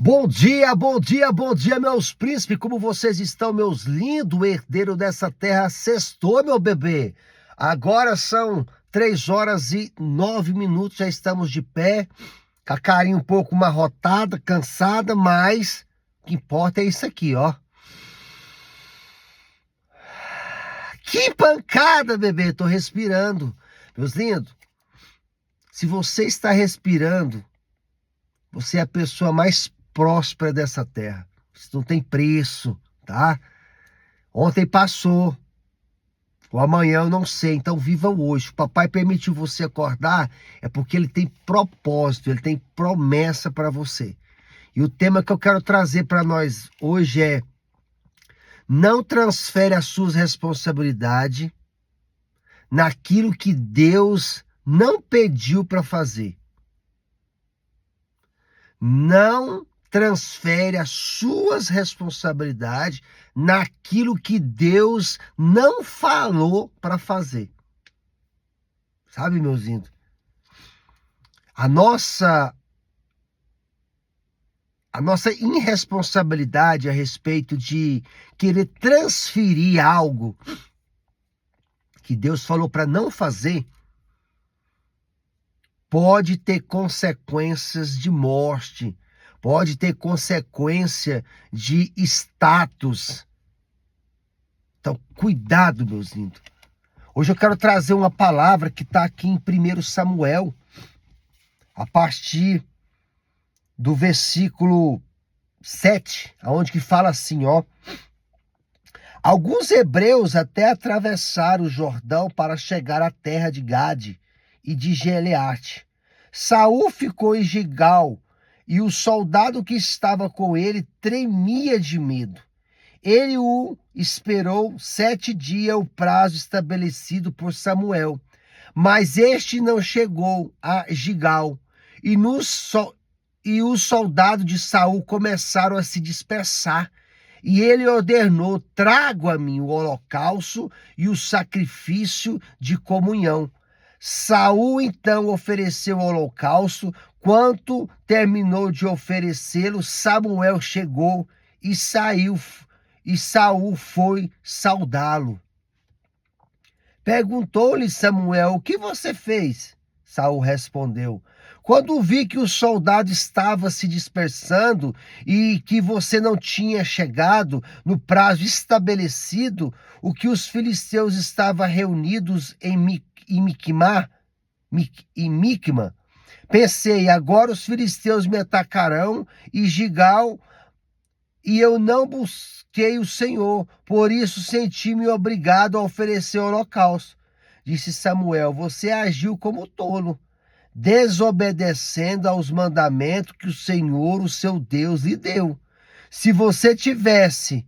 Bom dia, bom dia, bom dia, meus príncipes, como vocês estão, meus lindos herdeiros dessa terra? Sextou, meu bebê. Agora são 3h09, já estamos de pé, com a carinha um pouco amarrotada, cansada, mas o que importa é isso aqui, ó. Que pancada, bebê, tô respirando. Meus lindos, se você está respirando, você é a pessoa mais próspera dessa terra. Isso não tem preço, tá? Ontem passou, o amanhã eu não sei, então viva o hoje. O papai permitiu você acordar, é porque ele tem propósito, ele tem promessa para você. E o tema que eu quero trazer para nós hoje é: não transfere as suas responsabilidades naquilo que Deus não pediu para fazer. Não transfere as suas responsabilidades naquilo que Deus não falou para fazer. Sabe, meus índios? A nossa irresponsabilidade a respeito de querer transferir algo que Deus falou para não fazer pode ter consequências de morte, pode ter consequência de status. Então, cuidado, meus lindos. Hoje eu quero trazer uma palavra que está aqui em 1 Samuel, a partir do versículo 7, onde que fala assim, ó: alguns hebreus até atravessaram o Jordão para chegar à terra de Gade e de Gileade. Saul ficou em Gigal, e o soldado que estava com ele tremia de medo. Ele o esperou 7 dias, o prazo estabelecido por Samuel. Mas este não chegou a Gigal, e os soldados de Saul começaram a se dispersar. E ele ordenou: trago a mim o holocausto e o sacrifício de comunhão. Saul então ofereceu o holocausto. Quando terminou de oferecê-lo, Samuel chegou e Saul foi saudá-lo. Perguntou-lhe Samuel: o que você fez? Saul respondeu: quando vi que o soldado estava se dispersando e que você não tinha chegado no prazo estabelecido, o que os filisteus estavam reunidos em Micma, pensei: agora os filisteus me atacarão e Gigal, e eu não busquei o Senhor, por isso senti-me obrigado a oferecer o holocausto. Disse Samuel: você agiu como tolo, desobedecendo aos mandamentos que o Senhor, o seu Deus, lhe deu. Se você tivesse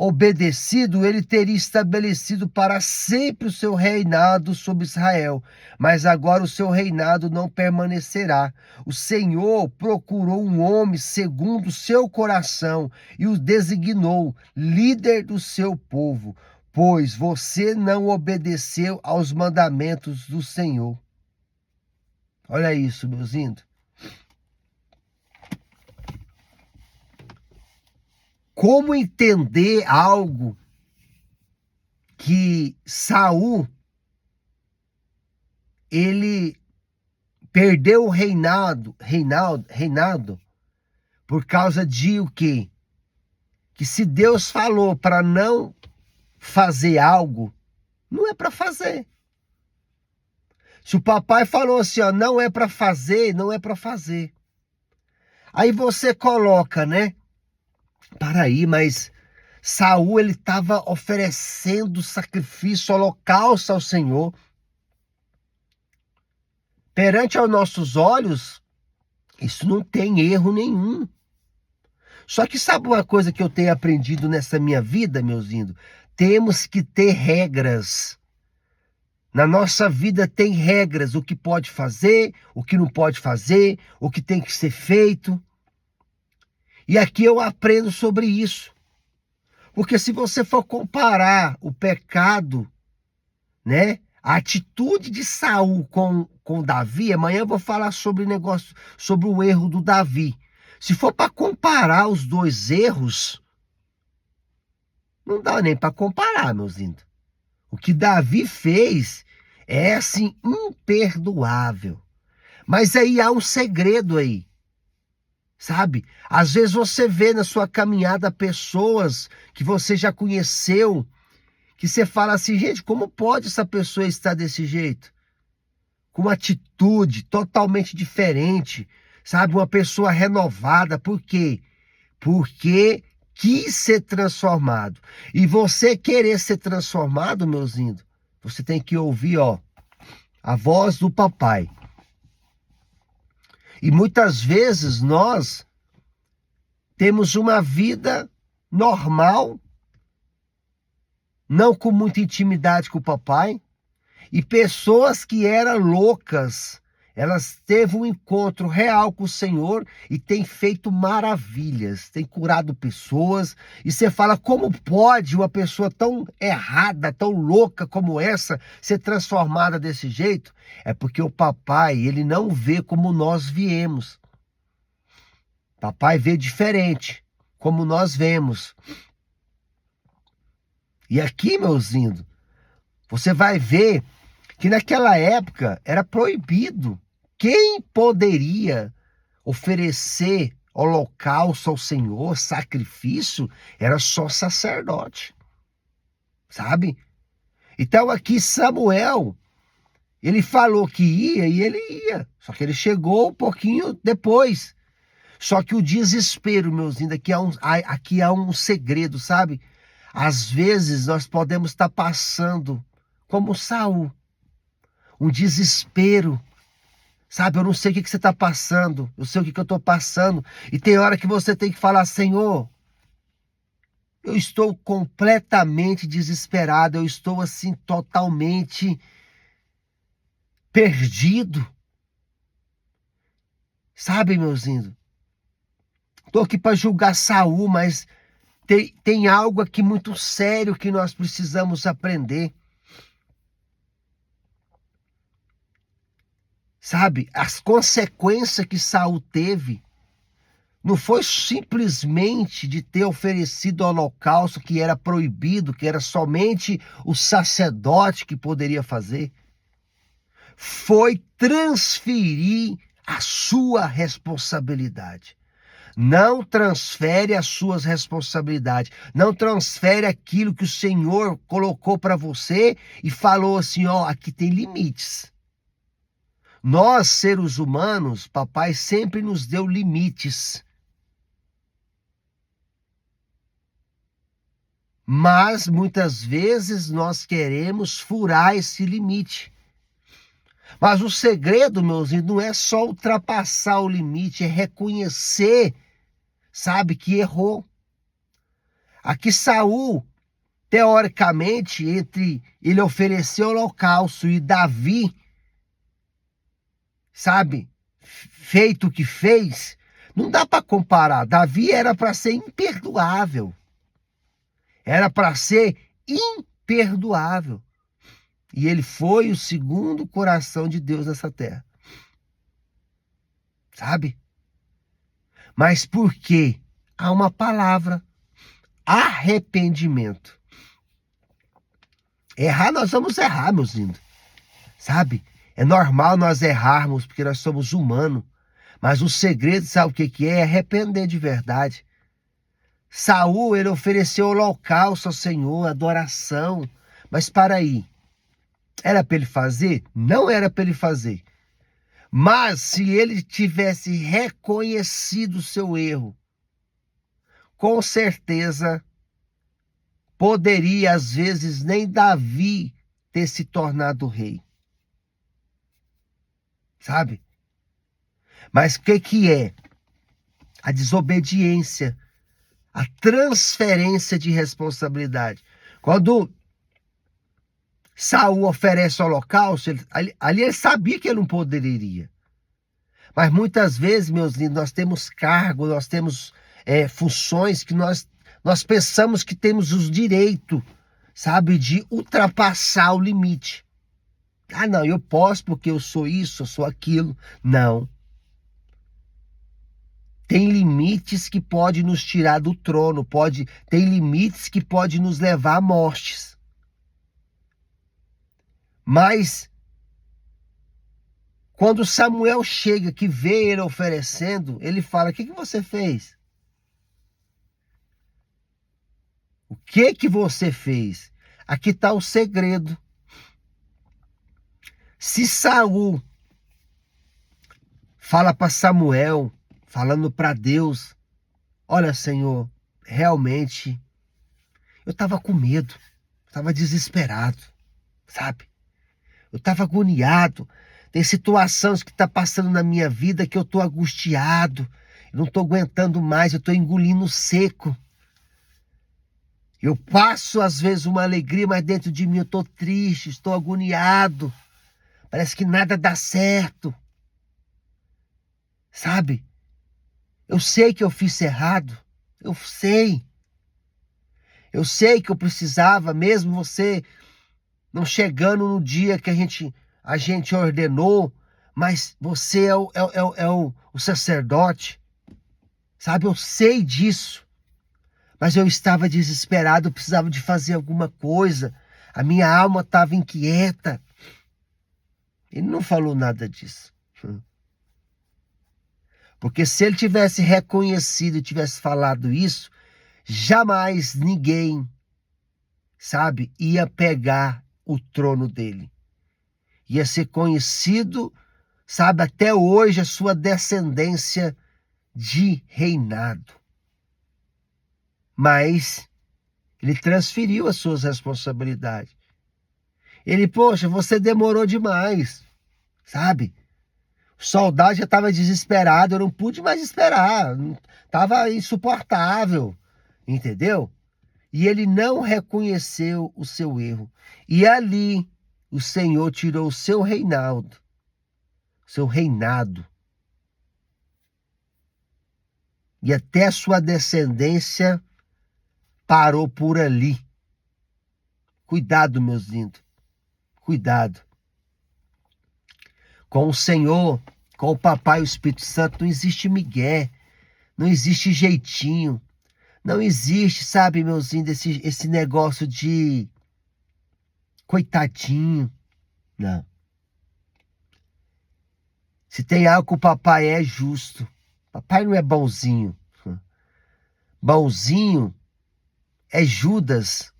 obedecido, ele teria estabelecido para sempre o seu reinado sobre Israel. Mas agora o seu reinado não permanecerá. O Senhor procurou um homem segundo o seu coração e o designou líder do seu povo, pois você não obedeceu aos mandamentos do Senhor. Olha isso, meus índios. Como entender algo que Saul, ele perdeu o reinado por causa de o quê? Que se Deus falou para não fazer algo, não é para fazer. Se o papai falou assim, ó, não é para fazer, não é para fazer. Aí você coloca, né? Para aí, mas Saul, ele estava oferecendo sacrifício, holocausto ao Senhor. Perante aos nossos olhos, isso não tem erro nenhum. Só que sabe uma coisa que eu tenho aprendido nessa minha vida, meus índios? Temos que ter regras. Na nossa vida tem regras, o que pode fazer, o que não pode fazer, o que tem que ser feito. E aqui eu aprendo sobre isso. Porque se você for comparar o pecado, né, a atitude de Saul com Davi, amanhã eu vou falar sobre o erro do Davi. Se for para comparar os dois erros, não dá nem para comparar, meus lindos. O que Davi fez é assim imperdoável. Mas aí há um segredo aí, sabe? Às vezes você vê na sua caminhada pessoas que você já conheceu, que você fala assim, gente, como pode essa pessoa estar desse jeito? Com uma atitude totalmente diferente, sabe? Uma pessoa renovada. Por quê? Porque quis ser transformado. E você querer ser transformado, meus lindos, você tem que ouvir, ó, a voz do papai. E muitas vezes nós temos uma vida normal, não com muita intimidade com o papai, e pessoas que eram loucas, elas teve um encontro real com o Senhor e tem feito maravilhas, tem curado pessoas. E você fala, como pode uma pessoa tão errada, tão louca como essa, ser transformada desse jeito? É porque o papai, ele não vê como nós viemos. Papai vê diferente, como nós vemos. E aqui, meus lindos, você vai ver que naquela época era proibido. Quem poderia oferecer holocausto ao Senhor, sacrifício, era só sacerdote, sabe? Então aqui Samuel, ele falou que ia e ele ia, só que ele chegou um pouquinho depois. Só que o desespero, meus lindos, aqui há um segredo, sabe? Às vezes nós podemos estar passando como Saul, um desespero, sabe? Eu não sei o que você está passando, eu sei o que eu estou passando. E tem hora que você tem que falar, Senhor, eu estou completamente desesperado, eu estou assim totalmente perdido. Sabe, meus lindos? Estou aqui para julgar Saul, mas tem algo aqui muito sério que nós precisamos aprender. Sabe, as consequências que Saul teve não foi simplesmente de ter oferecido o holocausto que era proibido, que era somente o sacerdote que poderia fazer. Foi transferir a sua responsabilidade. Não transfere as suas responsabilidades. Não transfere aquilo que o Senhor colocou para você e falou assim, ó, aqui tem limites. Nós, seres humanos, papai sempre nos deu limites. Mas muitas vezes nós queremos furar esse limite. Mas o segredo, meus irmãos, não é só ultrapassar o limite, é reconhecer, sabe, que errou. Aqui Saul, teoricamente, entre ele oferecer o holocausto e Davi, sabe, feito o que fez, não dá para comparar. Davi era para ser imperdoável. Era para ser imperdoável. E ele foi o segundo coração de Deus nessa terra. Sabe? Mas por quê? Há uma palavra: arrependimento. Errar, nós vamos errar, meus lindos. Sabe? É normal nós errarmos, porque nós somos humanos. Mas o segredo, sabe o que é? É arrepender de verdade. Saul, ele ofereceu holocausto ao Senhor, adoração. Mas para aí, era para ele fazer? Não era para ele fazer. Mas se ele tivesse reconhecido o seu erro, com certeza poderia, às vezes, nem Davi ter se tornado rei. Sabe? Mas o que é? A desobediência, a transferência de responsabilidade. Quando Saul oferece o holocausto, ali ele sabia que ele não poderia. Mas muitas vezes, meus lindos, nós temos cargo, nós temos funções que nós pensamos que temos os direitos, sabe, de ultrapassar o limite. Ah, não, eu posso porque eu sou isso, eu sou aquilo. Não. Tem limites que pode nos tirar do trono, tem limites que pode nos levar a mortes. Mas quando Samuel chega, que vê ele oferecendo, ele fala: o que você fez? O que você fez? Aqui está o segredo. Se Saul fala para Samuel, falando para Deus: olha, Senhor, realmente eu estava com medo, estava desesperado, sabe? Eu estava agoniado. Tem situações que estão passando na minha vida que eu estou angustiado. Eu não estou aguentando mais, eu estou engolindo seco. Eu passo às vezes uma alegria, mas dentro de mim eu estou triste, estou agoniado. Parece que nada dá certo. Sabe? Eu sei que eu fiz errado. Eu sei. Eu sei que eu precisava, mesmo você não chegando no dia que a gente ordenou, mas você é o sacerdote. Sabe? Eu sei disso. Mas eu estava desesperado, eu precisava de fazer alguma coisa. A minha alma estava inquieta. Ele não falou nada disso. Porque se ele tivesse reconhecido e tivesse falado isso, jamais ninguém, sabe, ia pegar o trono dele. Ia ser conhecido, sabe, até hoje a sua descendência de reinado. Mas ele transferiu as suas responsabilidades. Ele, poxa, você demorou demais, sabe? O soldado já estava desesperado, eu não pude mais esperar, estava insuportável, entendeu? E ele não reconheceu o seu erro. E ali o Senhor tirou o seu reinado. E até a sua descendência parou por ali. Cuidado, meus lindos. Cuidado. Com o Senhor, com o Papai e o Espírito Santo, não existe migué. Não existe jeitinho. Não existe, sabe, meus lindos, esse negócio de coitadinho. Não. Se tem algo que o papai é justo. Papai não é bonzinho. Bonzinho é Judas,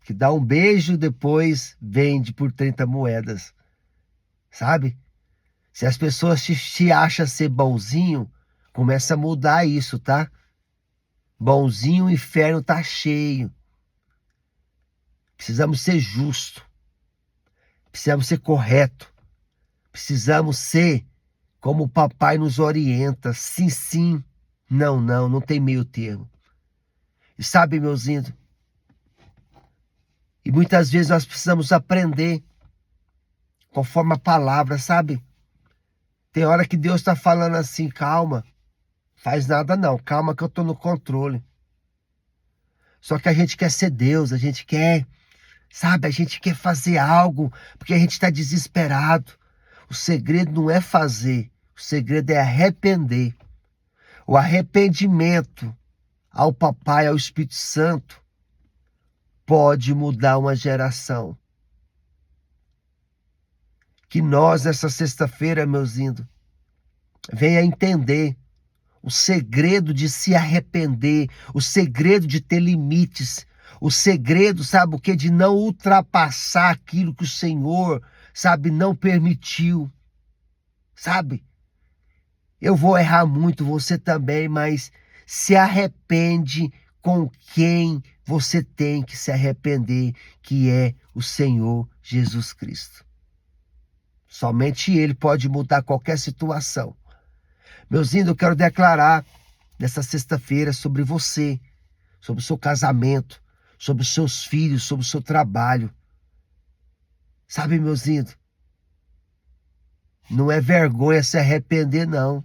que dá um beijo e depois vende por 30 moedas. Sabe? Se as pessoas te acham ser bonzinho, começa a mudar isso, tá? Bonzinho, o inferno tá cheio. Precisamos ser justos. Precisamos ser corretos. Precisamos ser como o papai nos orienta. Sim, sim. Não, não, não tem meio termo. E sabe, meus lindos? E muitas vezes nós precisamos aprender conforme a palavra, sabe? Tem hora que Deus está falando assim: calma, faz nada não, calma que eu estou no controle. Só que a gente quer ser Deus, a gente quer, sabe, a gente quer fazer algo, porque a gente está desesperado. O segredo não é fazer, o segredo é arrepender. O arrependimento ao Papai, ao Espírito Santo, pode mudar uma geração. Que nós, nessa sexta-feira, meus lindos, venha entender o segredo de se arrepender, o segredo de ter limites, o segredo, sabe o que? De não ultrapassar aquilo que o Senhor, sabe, não permitiu, sabe? Eu vou errar muito, você também, mas se arrepende com quem você tem que se arrepender, que é o Senhor Jesus Cristo. Somente Ele pode mudar qualquer situação. Meus lindos, eu quero declarar nessa sexta-feira sobre você, sobre o seu casamento, sobre os seus filhos, sobre o seu trabalho. Sabe, meus lindos, não é vergonha se arrepender, não.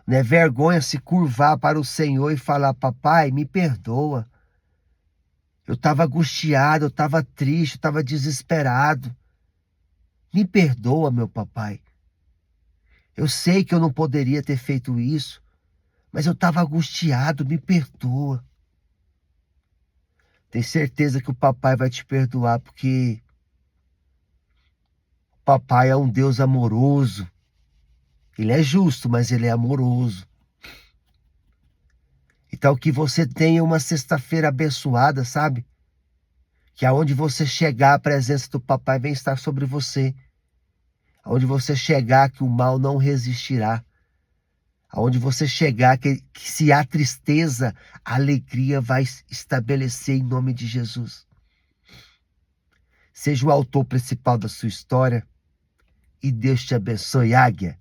Não é vergonha se curvar para o Senhor e falar: papai, me perdoa. Eu estava angustiado, eu estava triste, eu estava desesperado. Me perdoa, meu papai. Eu sei que eu não poderia ter feito isso, mas eu estava angustiado, me perdoa. Tem certeza que o papai vai te perdoar, porque o papai é um Deus amoroso. Ele é justo, mas ele é amoroso. Então que você tenha uma sexta-feira abençoada, sabe? Que aonde você chegar, a presença do papai vem estar sobre você. Aonde você chegar, que o mal não resistirá. Aonde você chegar, que se há tristeza, a alegria vai estabelecer em nome de Jesus. Seja o autor principal da sua história e Deus te abençoe, águia.